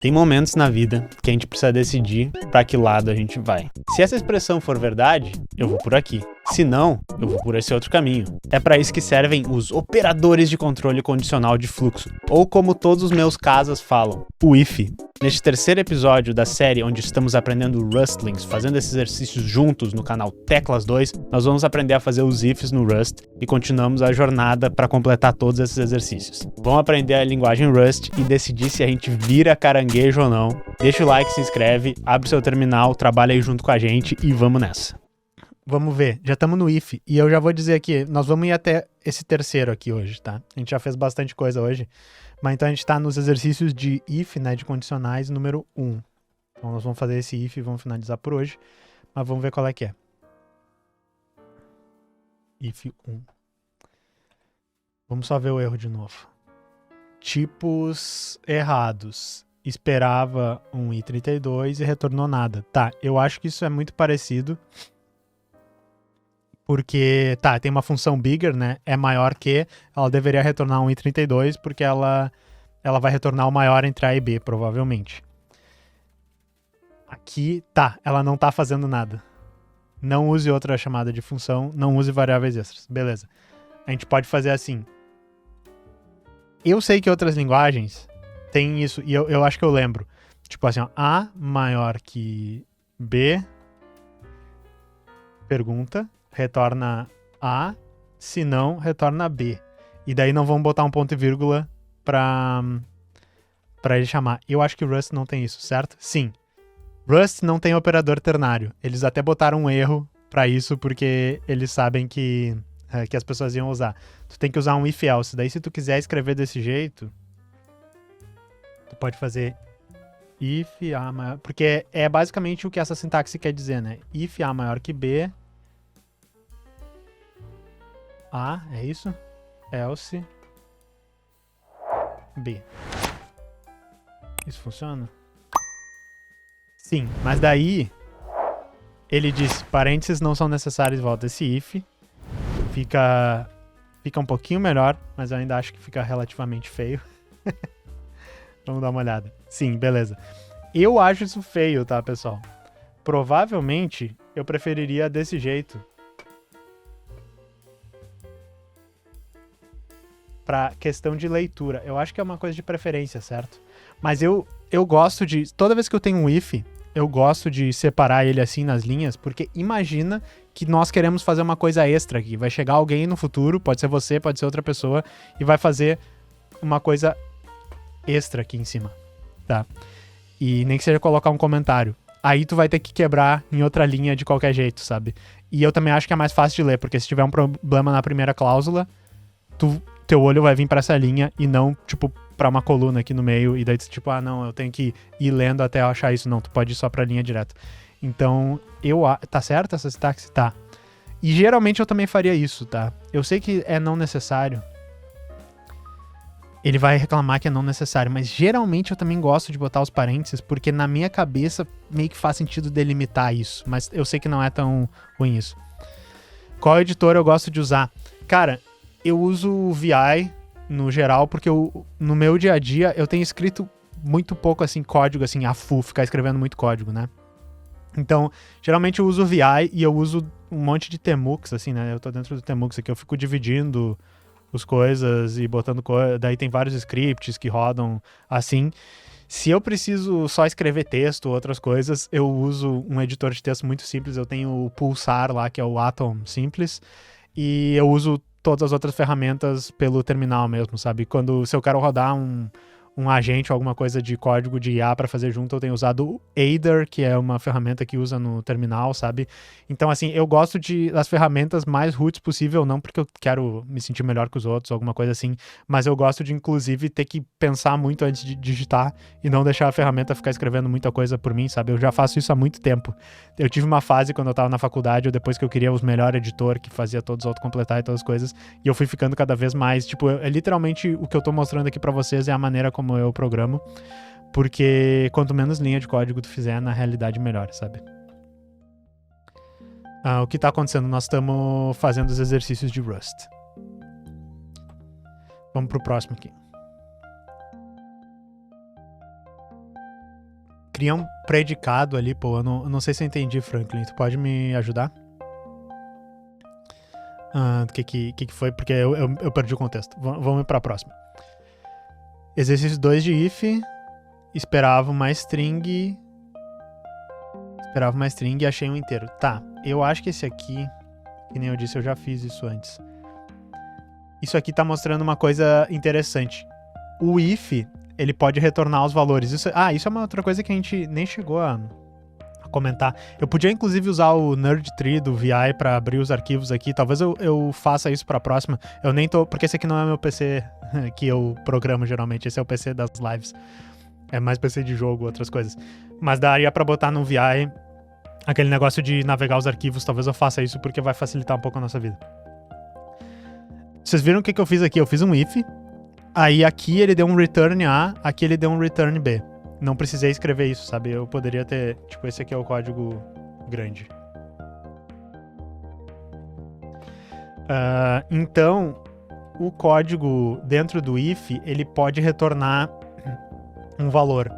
Tem momentos na vida que a gente precisa decidir para que lado a gente vai. Se essa expressão for verdade, eu vou por aqui. Se não, eu vou por esse outro caminho. É para isso que servem os operadores de controle condicional de fluxo, ou como todos os meus casas falam, o if. Neste terceiro episódio da série onde estamos aprendendo Rustlings, fazendo esses exercícios juntos no canal Teclas 2, nós vamos aprender a fazer os ifs no Rust e continuamos a jornada para completar todos esses exercícios. Vamos aprender a linguagem Rust e decidir se a gente vira caranguejo ou não. Deixa o like, se inscreve, abre o seu terminal, trabalha aí junto com a gente e vamos nessa. Vamos ver, já estamos no if e eu já vou dizer aqui, nós vamos ir até esse terceiro aqui hoje, tá? A gente já fez bastante coisa hoje, mas então a gente está nos exercícios de if, né, de condicionais número 1. Então nós vamos fazer esse if e vamos finalizar por hoje, mas vamos ver qual é que é. If 1. Vamos só ver o erro de novo. Tipos errados. Esperava um i32 e retornou nada. Tá, eu acho que isso é muito parecido. Porque, tá, tem uma função bigger, né? É maior que, ela deveria retornar um i32 porque ela vai retornar o maior entre A e B, provavelmente. Aqui, tá, ela não tá fazendo nada. Não use outra chamada de função, não use variáveis extras. Beleza. A gente pode fazer assim. Eu sei que outras linguagens têm isso, e eu acho que eu lembro. Tipo assim, ó, A maior que B, pergunta, retorna A, se não, retorna B. E daí não vamos botar um ponto e vírgula pra ele chamar. Eu acho que o Rust não tem isso, certo? Sim. Rust não tem operador ternário. Eles até botaram um erro pra isso, porque eles sabem que as pessoas iam usar. Tu tem que usar um if else. Daí se tu quiser escrever desse jeito, tu pode fazer if A maior... Porque é basicamente o que essa sintaxe quer dizer, né? If A maior que B... A, é isso? Else B. Isso funciona? Sim, mas daí ele diz, parênteses não são necessários, volta esse if. Fica um pouquinho melhor, mas eu ainda acho que fica relativamente feio. Vamos dar uma olhada. Sim, beleza. Eu acho isso feio, tá, pessoal? Provavelmente eu preferiria desse jeito. Pra questão de leitura. Eu acho que é uma coisa de preferência, certo? Mas eu gosto de... Toda vez que eu tenho um if, eu gosto de separar ele assim nas linhas, porque imagina que nós queremos fazer uma coisa extra aqui. Vai chegar alguém no futuro, pode ser você, pode ser outra pessoa, e vai fazer uma coisa extra aqui em cima, tá? E nem que seja colocar um comentário. Aí tu vai ter que quebrar em outra linha de qualquer jeito, sabe? E eu também acho que é mais fácil de ler, porque se tiver um problema na primeira cláusula, teu olho vai vir pra essa linha e não, tipo, pra uma coluna aqui no meio, e daí tu, tipo, não, eu tenho que ir lendo até eu achar isso. Não, tu pode ir só pra linha direto. Então, tá certo essa sintaxe? Tá. E geralmente eu também faria isso, tá? Eu sei que é não necessário. Ele vai reclamar que é não necessário, mas geralmente eu também gosto de botar os parênteses, porque na minha cabeça meio que faz sentido delimitar isso, mas eu sei que não é tão ruim isso. Qual editor eu gosto de usar? Cara, eu uso o VI no geral, porque no meu dia a dia eu tenho escrito muito pouco assim código, assim, a full, ficar escrevendo muito código, né? Então, geralmente eu uso o VI e eu uso um monte de Tmux, assim, né? Eu tô dentro do Tmux aqui, eu fico dividindo as coisas e botando daí tem vários scripts que rodam assim. Se eu preciso só escrever texto ou outras coisas, eu uso um editor de texto muito simples. Eu tenho o Pulsar lá, que é o Atom simples, e eu uso todas as outras ferramentas pelo terminal mesmo, sabe? Se eu quero rodar um agente ou alguma coisa de código de IA para fazer junto, eu tenho usado o Aider, que é uma ferramenta que usa no terminal, sabe? Então, assim, eu gosto das ferramentas mais roots possível, não porque eu quero me sentir melhor que os outros, alguma coisa assim, mas eu gosto de, inclusive, ter que pensar muito antes de digitar e não deixar a ferramenta ficar escrevendo muita coisa por mim, sabe? Eu já faço isso há muito tempo. Eu tive uma fase quando eu tava na faculdade, ou depois que eu queria o melhor editor, que fazia todos autocompletar e todas as coisas, e eu fui ficando cada vez mais, tipo, literalmente o que eu tô mostrando aqui pra vocês é a maneira como eu programo, porque quanto menos linha de código tu fizer, na realidade melhor, sabe? O que tá acontecendo? Nós estamos fazendo os exercícios de Rust. Vamos pro próximo aqui. cria um predicado ali, pô, eu não sei se eu entendi, Franklin, tu pode me ajudar? O que foi? Porque eu perdi o contexto. Vamos para a próxima. Exercício 2 de if, esperava uma string e achei um inteiro. Tá, eu acho que esse aqui, que nem eu disse, eu já fiz isso antes. Isso aqui tá mostrando uma coisa interessante. O if, ele pode retornar os valores. Isso é uma outra coisa que a gente nem chegou a comentar. Eu podia, inclusive, usar o Nerd Tree do VI para abrir os arquivos aqui. Talvez eu faça isso para a próxima. Eu nem tô... Porque esse aqui não é meu PC que eu programo, geralmente. Esse é o PC das lives. É mais PC de jogo, outras coisas. Mas daria para botar no VI aquele negócio de navegar os arquivos. Talvez eu faça isso porque vai facilitar um pouco a nossa vida. Vocês viram o que eu fiz aqui? Eu fiz um if. Aí aqui ele deu um return A. Aqui ele deu um return B. Não precisei escrever isso, sabe? Eu poderia ter... Tipo, esse aqui é o código grande. Então, o código dentro do if, ele pode retornar um valor.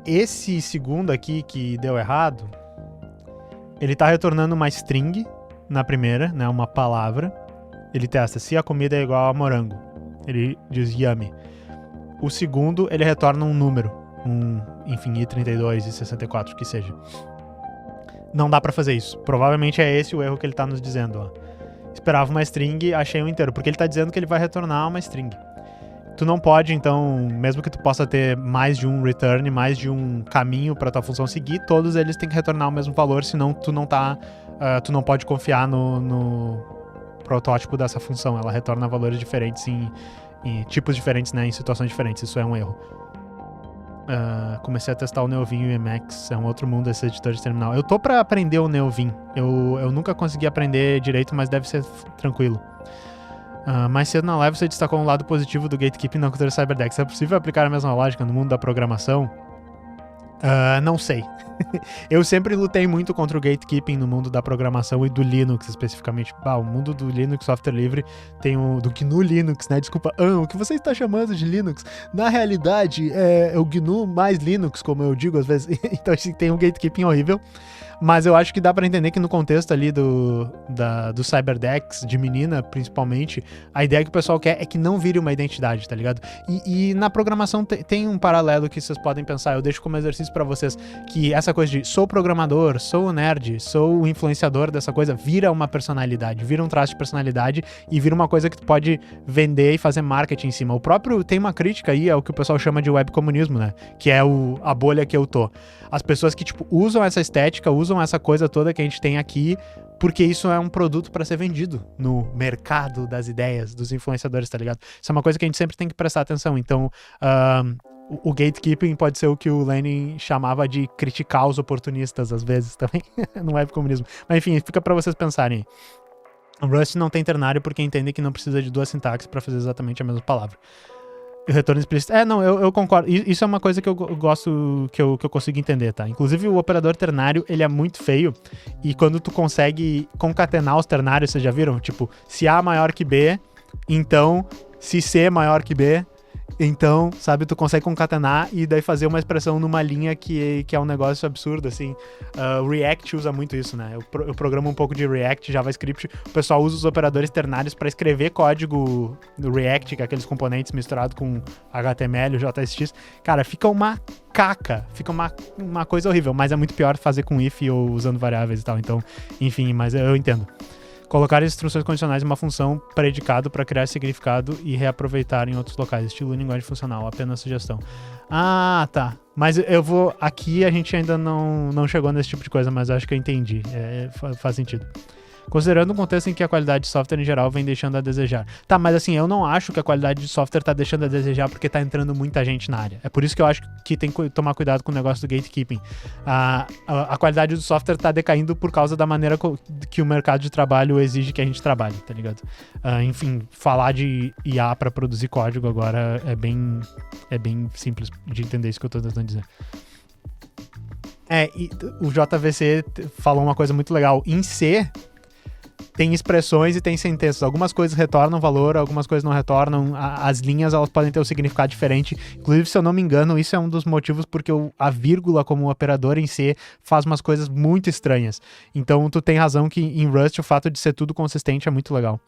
Esse segundo aqui que deu errado, ele tá retornando uma string na primeira, né? Uma palavra. Ele testa se a comida é igual a morango. Ele diz yummy. O segundo, ele retorna um número. Enfim, i32 e 64, que seja. Não dá pra fazer isso. Provavelmente é esse o erro que ele tá nos dizendo, ó. Esperava uma string, achei um inteiro. Porque ele tá dizendo que ele vai retornar uma string. Tu não pode, então, mesmo que tu possa ter mais de um return, mais de um caminho pra tua função seguir, todos eles têm que retornar o mesmo valor, senão tu não tu não pode confiar no protótipo dessa função. Ela retorna valores diferentes em tipos diferentes, né, em situações diferentes. Isso é um erro. Comecei a testar o Neovim e o Emacs. É um outro mundo esse editor de terminal. Eu tô pra aprender o Neovim. Eu nunca consegui aprender direito, mas deve ser tranquilo. Mais cedo na live você destacou um lado positivo do gatekeeping na cultura CyberDex. É possível aplicar a mesma lógica no mundo da programação? Não sei. Eu sempre lutei muito contra o gatekeeping no mundo da programação e do Linux especificamente. O mundo do Linux software livre tem do GNU Linux, né? Desculpa, o que você está chamando de Linux? Na realidade, é o GNU mais Linux, como eu digo às vezes. Então tem um gatekeeping horrível. Mas eu acho que dá pra entender que no contexto ali do CyberDex, de menina, principalmente, a ideia que o pessoal quer é que não vire uma identidade, tá ligado? E na programação tem um paralelo que vocês podem pensar, eu deixo como exercício pra vocês, que essa coisa de sou programador, sou nerd, sou o influenciador dessa coisa, vira uma personalidade, vira um traço de personalidade e vira uma coisa que tu pode vender e fazer marketing em cima. O próprio, tem uma crítica aí, é o que o pessoal chama de webcomunismo, né? Que é a bolha que eu tô. As pessoas que, tipo, usam essa estética, usam essa coisa toda que a gente tem aqui, porque isso é um produto para ser vendido no mercado das ideias, dos influenciadores, tá ligado? Isso é uma coisa que a gente sempre tem que prestar atenção. Então, o gatekeeping pode ser o que o Lenin chamava de criticar os oportunistas, às vezes, também, no webcomunismo. Mas, enfim, fica para vocês pensarem. O Rust não tem ternário porque entende que não precisa de duas sintaxes para fazer exatamente a mesma palavra. O retorno explícito. Eu concordo. Isso é uma coisa que eu gosto, que eu consigo entender, tá? Inclusive, o operador ternário, ele é muito feio. E quando tu consegue concatenar os ternários, vocês já viram? Tipo, se A é maior que B, então, se C é maior que B, então, sabe, tu consegue concatenar e daí fazer uma expressão numa linha que é um negócio absurdo, assim. O React usa muito isso, né? Eu programo um pouco de React, JavaScript. O pessoal usa os operadores ternários para escrever código no React, que é aqueles componentes misturados com HTML, JSX. Cara, fica uma caca, fica uma coisa horrível, mas é muito pior fazer com if ou usando variáveis e tal. Então, enfim, mas eu entendo. Colocar instruções condicionais em uma função predicado para criar significado e reaproveitar em outros locais. Estilo linguagem funcional, apenas sugestão. Tá. Mas eu vou... Aqui a gente ainda não chegou nesse tipo de coisa, mas acho que eu entendi. Faz sentido. Considerando um contexto em que a qualidade de software em geral vem deixando a desejar. Tá, mas assim, eu não acho que a qualidade de software tá deixando a desejar porque tá entrando muita gente na área. É por isso que eu acho que tem que tomar cuidado com o negócio do gatekeeping. A qualidade do software tá decaindo por causa da maneira que o mercado de trabalho exige que a gente trabalhe, tá ligado? Enfim, falar de IA pra produzir código agora é bem simples de entender isso que eu tô tentando dizer. E o JVC falou uma coisa muito legal. Em C, tem expressões e tem sentenças. Algumas coisas retornam valor, algumas coisas não retornam. As linhas, elas podem ter um significado diferente. Inclusive, se eu não me engano, isso é um dos motivos porque a vírgula como operador em C faz umas coisas muito estranhas. Então, tu tem razão que em Rust o fato de ser tudo consistente é muito legal.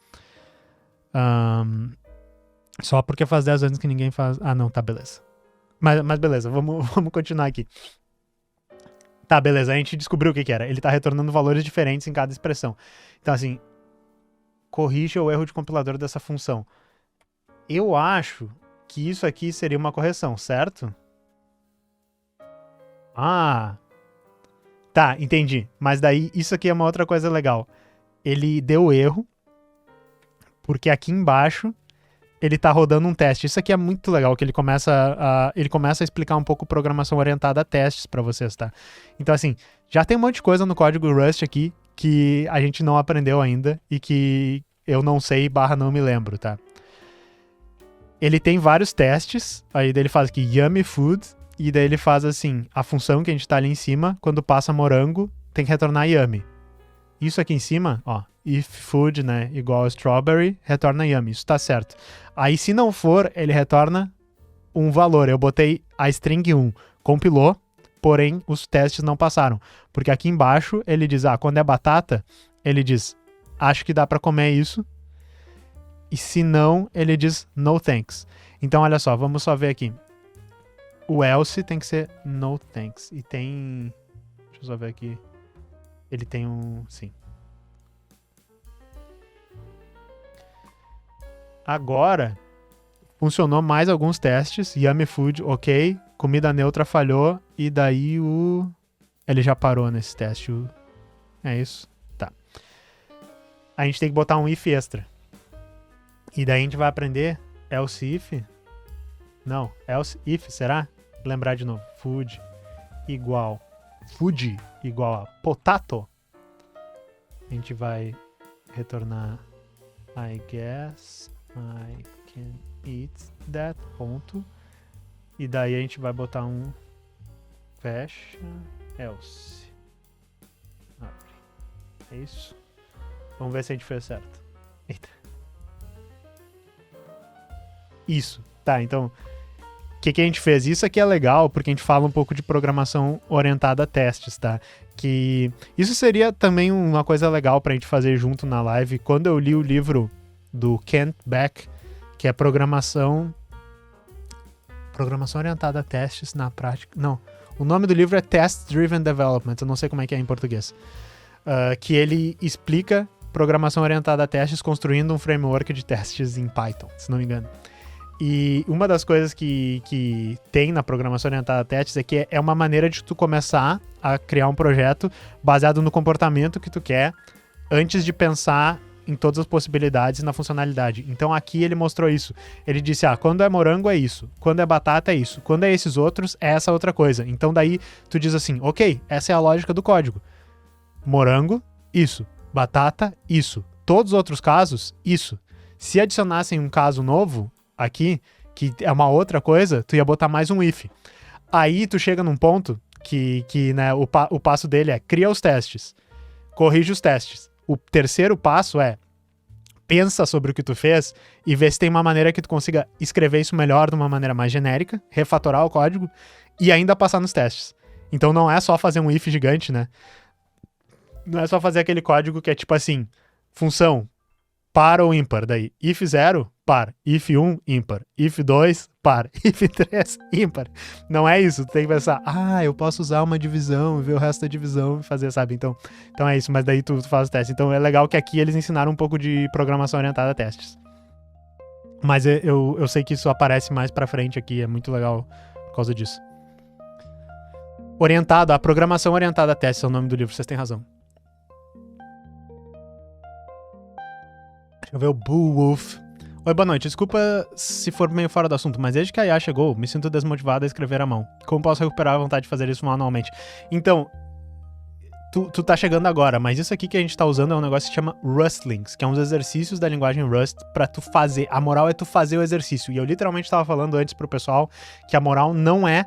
Só porque faz 10 anos que ninguém faz... Ah, não, tá, beleza. Mas beleza, vamos continuar aqui. Tá, beleza, a gente descobriu o que era. Ele tá retornando valores diferentes em cada expressão. Então, assim, corrija o erro de compilador dessa função. Eu acho que isso aqui seria uma correção, certo? Ah, tá, entendi. Mas daí, isso aqui é uma outra coisa legal. Ele deu erro, porque aqui embaixo ele tá rodando um teste. Isso aqui é muito legal, que ele começa a explicar um pouco programação orientada a testes para vocês, tá? Então, assim, já tem um monte de coisa no código Rust aqui que a gente não aprendeu ainda e que eu não sei / não me lembro, tá? Ele tem vários testes, aí daí ele faz aqui yummy food, e daí ele faz assim, a função que a gente tá ali em cima, quando passa morango, tem que retornar yummy. Isso aqui em cima, ó, if food, né, igual a strawberry, retorna yummy, isso tá certo. Aí se não for, ele retorna um valor. Eu botei a string 1, compilou, porém os testes não passaram. Porque aqui embaixo ele diz, quando é batata, ele diz, acho que dá pra comer isso. E se não, ele diz no thanks. Então olha só, vamos só ver aqui. O else tem que ser no thanks. E tem... Deixa eu só ver aqui. Ele tem um... Sim. Agora, funcionou mais alguns testes. Yummy food, ok. Comida neutra falhou. E daí ele já parou nesse teste. É isso? Tá. A gente tem que botar um if extra. E daí a gente vai aprender else if. Não, else if, será? Lembrar de novo. Food igual a potato. A gente vai retornar I guess I can eat that, ponto. E daí a gente vai botar um fecha else. Abre. É isso. Vamos ver se a gente fez certo. Eita. Isso. Tá, então o que a gente fez? Isso aqui é legal porque a gente fala um pouco de programação orientada a testes, tá? Que isso seria também uma coisa legal pra gente fazer junto na live. Quando eu li o livro do Kent Beck, que é programação orientada a testes na prática. Não, o nome do livro é Test Driven Development, eu não sei como é que é em português. Que ele explica programação orientada a testes construindo um framework de testes em Python, se não me engano. E uma das coisas que tem na programação orientada a testes é que é uma maneira de tu começar a criar um projeto baseado no comportamento que tu quer antes de pensar em todas as possibilidades na funcionalidade. Então aqui ele mostrou isso. Ele disse, quando é morango é isso, quando é batata é isso, quando é esses outros é essa outra coisa. Então daí tu diz assim, ok, essa é a lógica do código. Morango, isso. Batata, isso. Todos os outros casos, isso. Se adicionassem um caso novo aqui, que é uma outra coisa, tu ia botar mais um if. Aí tu chega num ponto que né, o passo dele é cria os testes, corrige os testes. O terceiro passo é pensa sobre o que tu fez e vê se tem uma maneira que tu consiga escrever isso melhor de uma maneira mais genérica, refatorar o código e ainda passar nos testes. Então não é só fazer um if gigante, né? Não é só fazer aquele código que é tipo assim, função par ou ímpar, daí if 0, par, if 1, ímpar, if 2, par, if 3, ímpar. Não é isso, tu tem que pensar, eu posso usar uma divisão, ver o resto da divisão e fazer, sabe? Então é isso, mas daí tu faz o teste. Então é legal que aqui eles ensinaram um pouco de programação orientada a testes. Mas eu sei que isso aparece mais pra frente aqui, é muito legal por causa disso. A programação orientada a testes é o nome do livro, vocês têm razão. Deixa eu ver o Beowulf. Oi, boa noite. Desculpa se for meio fora do assunto, mas desde que a IA chegou, me sinto desmotivado a escrever à mão. Como posso recuperar a vontade de fazer isso manualmente? Então, tu tá chegando agora, mas isso aqui que a gente tá usando é um negócio que se chama Rustlings, que é uns exercícios da linguagem Rust pra tu fazer. A moral é tu fazer o exercício. E eu literalmente tava falando antes pro pessoal que a moral não é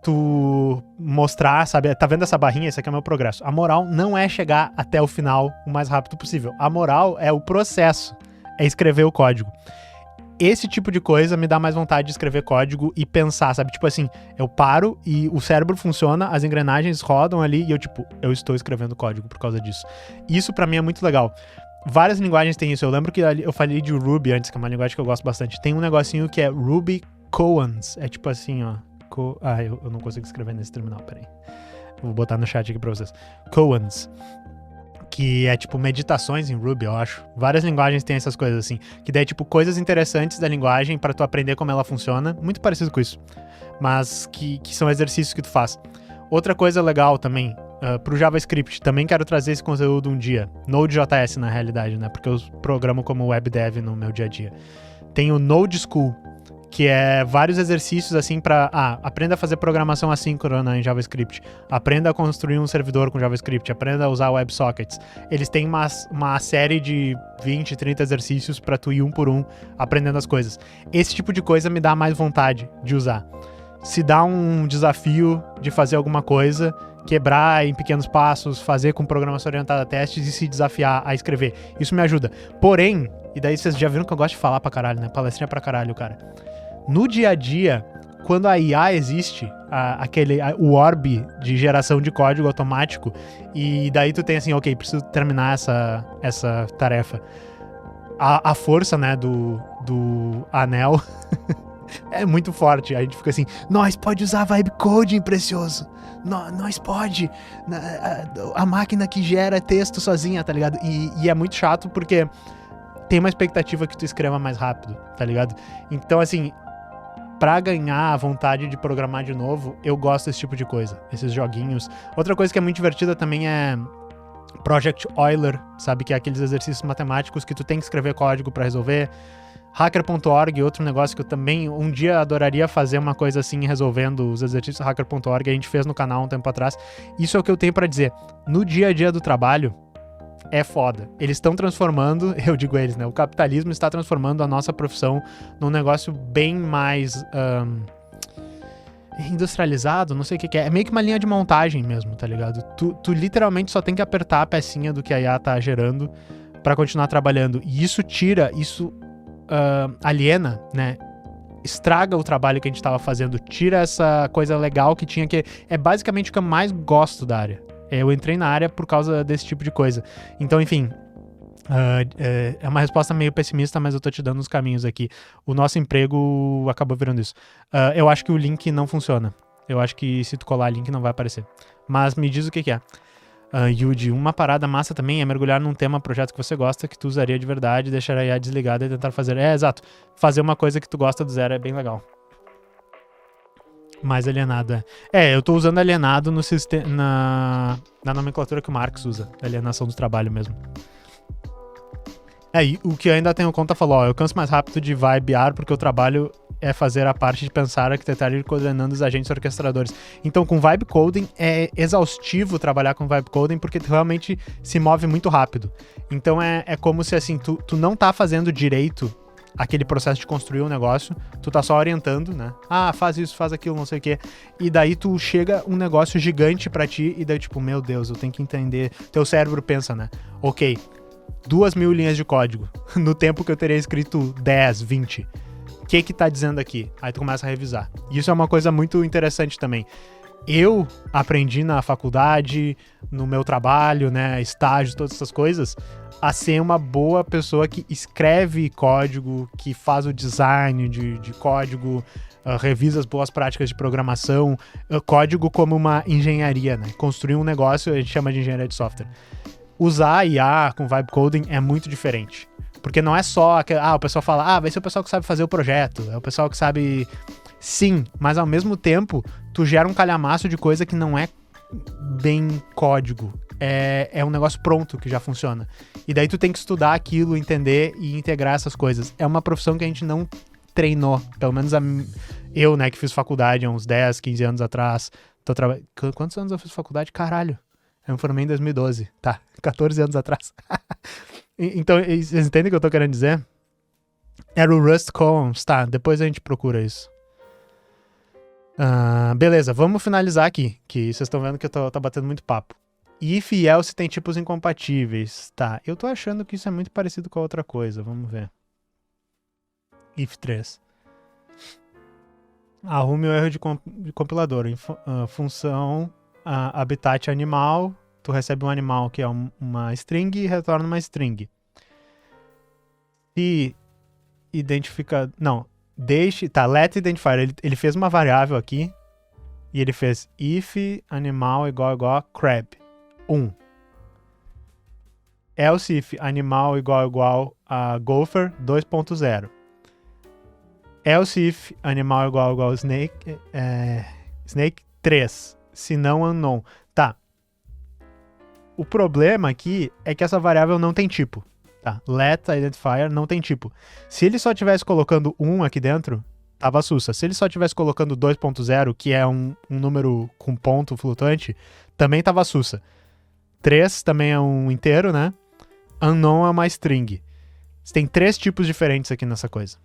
tu mostrar, sabe? Tá vendo essa barrinha? Esse aqui é o meu progresso. A moral não é chegar até o final o mais rápido possível. A moral é o processo, é escrever o código. Esse tipo de coisa me dá mais vontade de escrever código e pensar, sabe? Tipo assim, eu paro e o cérebro funciona, as engrenagens rodam ali e eu estou escrevendo código por causa disso. Isso pra mim é muito legal. Várias linguagens têm isso. Eu lembro que eu falei de Ruby antes, que é uma linguagem que eu gosto bastante. Tem um negocinho que é Ruby Koans. É tipo assim, ó. Eu não consigo escrever nesse terminal, peraí. Vou botar no chat aqui pra vocês. Koans. Que é tipo meditações em Ruby, eu acho. Várias linguagens têm essas coisas assim. Que daí é tipo coisas interessantes da linguagem pra tu aprender como ela funciona. Muito parecido com isso. Mas que são exercícios que tu faz. Outra coisa legal também, pro JavaScript, também quero trazer esse conteúdo um dia. Node.js na realidade, né? Porque eu programo como web dev no meu dia a dia. Tem o Node School, que é vários exercícios assim pra... aprenda a fazer programação assíncrona em JavaScript. Aprenda a construir um servidor com JavaScript. Aprenda a usar WebSockets. Eles têm uma série de 20, 30 exercícios pra tu ir um por um aprendendo as coisas. Esse tipo de coisa me dá mais vontade de usar. Se dá um desafio de fazer alguma coisa, quebrar em pequenos passos, fazer com programação orientada a testes e se desafiar a escrever. Isso me ajuda. Porém, e daí vocês já viram que eu gosto de falar pra caralho, né? Palestrinha pra caralho, cara. No dia a dia, quando a IA existe, o orb de geração de código automático, e daí tu tem assim, ok, preciso terminar essa tarefa. A força, né, do anel é muito forte. A gente fica assim, nós pode usar vibe coding, precioso. Nós pode. A máquina que gera texto sozinha, tá ligado? E é muito chato porque tem uma expectativa que tu escreva mais rápido, tá ligado? Então, assim, pra ganhar a vontade de programar de novo, eu gosto desse tipo de coisa, esses joguinhos. Outra coisa que é muito divertida também é Project Euler, sabe? Que é aqueles exercícios matemáticos que tu tem que escrever código pra resolver. Hacker.org, outro negócio que eu também um dia adoraria fazer uma coisa assim, resolvendo os exercícios Hacker.org, a gente fez no canal um tempo atrás. Isso é o que eu tenho pra dizer. No dia a dia do trabalho, é foda. Eles estão transformando, eu digo eles, né? O capitalismo está transformando a nossa profissão num negócio bem mais industrializado, não sei o que é. É meio que uma linha de montagem mesmo, tá ligado? Tu literalmente só tem que apertar a pecinha do que a IA tá gerando pra continuar trabalhando. E isso aliena, né? Estraga o trabalho que a gente tava fazendo. Tira essa coisa legal que tinha, que é basicamente o que eu mais gosto da área. Eu entrei na área por causa desse tipo de coisa. Então, enfim, é uma resposta meio pessimista, mas eu tô te dando os caminhos aqui. O nosso emprego acabou virando isso. Eu acho que o link não funciona. Eu acho que se tu colar link não vai aparecer. Mas me diz o que é. Yuji, uma parada massa também é mergulhar num tema, projeto que você gosta, que tu usaria de verdade, deixar a IA desligada e tentar fazer. Exato. Fazer uma coisa que tu gosta do zero é bem legal. Mais alienado, eu tô usando alienado no sistema, na nomenclatura que o Marx usa, alienação do trabalho mesmo. E o que ainda tem o conta falou, eu canso mais rápido de vibear porque o trabalho é fazer a parte de pensar, arquitetar e ir coordenando os agentes orquestradores. Então, com vibe coding, é exaustivo trabalhar com vibe coding porque tu realmente se move muito rápido. Então, é como se, assim, tu não tá fazendo direito aquele processo de construir um negócio, tu tá só orientando, né? Faz isso, faz aquilo, não sei o quê. E daí tu chega um negócio gigante pra ti e daí tipo, meu Deus, eu tenho que entender. Teu cérebro pensa, né? Ok, 2.000 linhas de código no tempo que eu teria escrito 10, 20. O que tá dizendo aqui? Aí tu começa a revisar. E isso é uma coisa muito interessante também. Eu aprendi na faculdade, no meu trabalho, né, estágio, todas essas coisas, a ser uma boa pessoa que escreve código, que faz o design de código, revisa as boas práticas de programação, código como uma engenharia, né? Construir um negócio a gente chama de engenharia de software. Usar IA com vibe coding é muito diferente. Porque não é só o pessoal fala, vai ser o pessoal que sabe fazer o projeto, é o pessoal que sabe... Sim, mas ao mesmo tempo, tu gera um calhamaço de coisa que não é bem código. É um negócio pronto que já funciona. E daí tu tem que estudar aquilo, entender e integrar essas coisas. É uma profissão que a gente não treinou. Pelo menos eu, né, que fiz faculdade há uns 10, 15 anos atrás. Quantos anos eu fiz faculdade? Caralho. Eu me formei em 2012. Tá, 14 anos atrás. Então, vocês entendem o que eu tô querendo dizer? Era o Rust Columns. Tá, depois a gente procura isso. Beleza, vamos finalizar aqui, que vocês estão vendo que eu tô batendo muito papo. If e else tem tipos incompatíveis. Tá, eu tô achando que isso é muito parecido com a outra coisa, vamos ver. If 3. Arrume o erro de compilador. Função habitat animal. Tu recebe um animal que é uma string e retorna uma string. Se identifica... Não, deixe... Tá, let identifier. Ele fez uma variável aqui. E ele fez if animal igual a crab. 1. Else if animal igual a gopher 2.0. Else if animal igual snake, snake 3. Se não, unknown. Tá. O problema aqui é que essa variável não tem tipo. Tá. Let identifier não tem tipo. Se ele só tivesse colocando 1 aqui dentro, tava sussa. Se ele só tivesse colocando 2.0, que é um número com ponto flutuante, também tava sussa. 3 também é um inteiro, né? Unknown é uma string. Você tem 3 tipos diferentes aqui nessa coisa.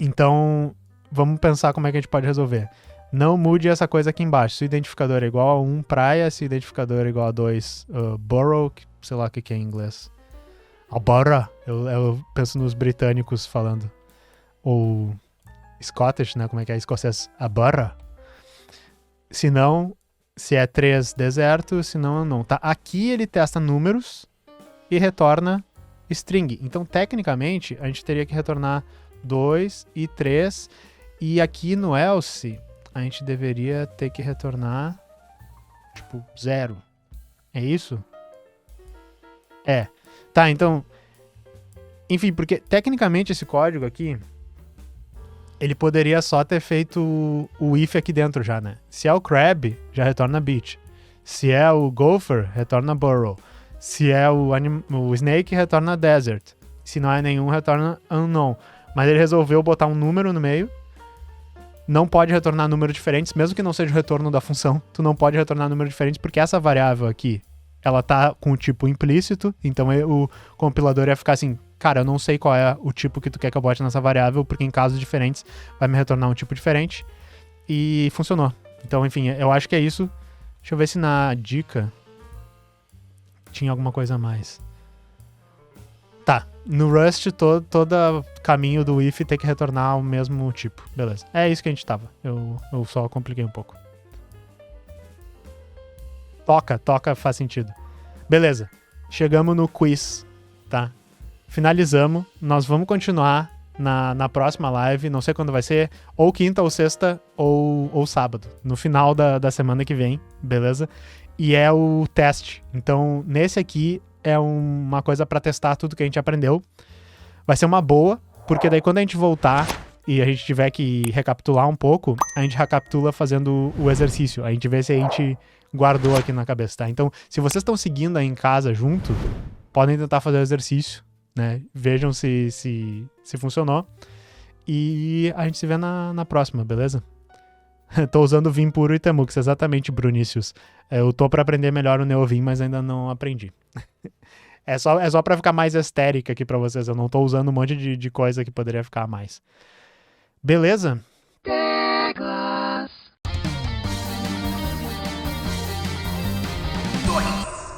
Então, vamos pensar como é que a gente pode resolver. Não mude essa coisa aqui embaixo. Se o identificador é igual a 1, praia. Se o identificador é igual a 2, borough. Sei lá o que é em inglês. Alberta. Eu penso nos britânicos falando. Ou Scottish, né? Como é que é? Escocês. Alberta. Se não, se é 3, deserto. Se não, não. Tá? Aqui ele testa números e retorna string. Então, tecnicamente, a gente teria que retornar 2 e 3. E aqui no else, a gente deveria ter que retornar, tipo, 0. É isso? É. Tá, então... Enfim, porque tecnicamente esse código aqui, ele poderia só ter feito o if aqui dentro já, né? Se é o crab, já retorna beach. Se é o gopher, retorna burrow. Se é o snake, retorna desert. Se não é nenhum, retorna unknown. Mas ele resolveu botar um número no meio. Não pode retornar números diferentes, mesmo que não seja o retorno da função. Tu não pode retornar números diferentes, porque essa variável aqui, ela tá com o tipo implícito. Então o compilador ia ficar assim, cara, eu não sei qual é o tipo que tu quer que eu bote nessa variável, porque em casos diferentes vai me retornar um tipo diferente. E funcionou. Então, enfim, eu acho que é isso. Deixa eu ver se na dica tinha alguma coisa a mais. Tá, no Rust todo caminho do if tem que retornar o mesmo tipo. Beleza, é isso que a gente tava. Eu só compliquei um pouco. Toca faz sentido. Beleza, chegamos no quiz, tá? Finalizamos, nós vamos continuar na próxima live, não sei quando vai ser, ou quinta, ou sexta, ou sábado, no final da semana que vem, beleza? E é o teste, então nesse aqui é uma coisa pra testar tudo que a gente aprendeu. Vai ser uma boa, porque daí quando a gente voltar e a gente tiver que recapitular um pouco, a gente recapitula fazendo o exercício. A gente vê se a gente guardou aqui na cabeça, tá? Então, se vocês estão seguindo aí em casa junto, podem tentar fazer o exercício, né? Vejam se funcionou. E a gente se vê na próxima, beleza? Tô usando o Vim puro e Temux, exatamente, Brunícius. Eu tô pra aprender melhor o Neovim, mas ainda não aprendi. É só pra ficar mais estérica aqui pra vocês. Eu não tô usando um monte de coisa que poderia ficar a mais. Beleza?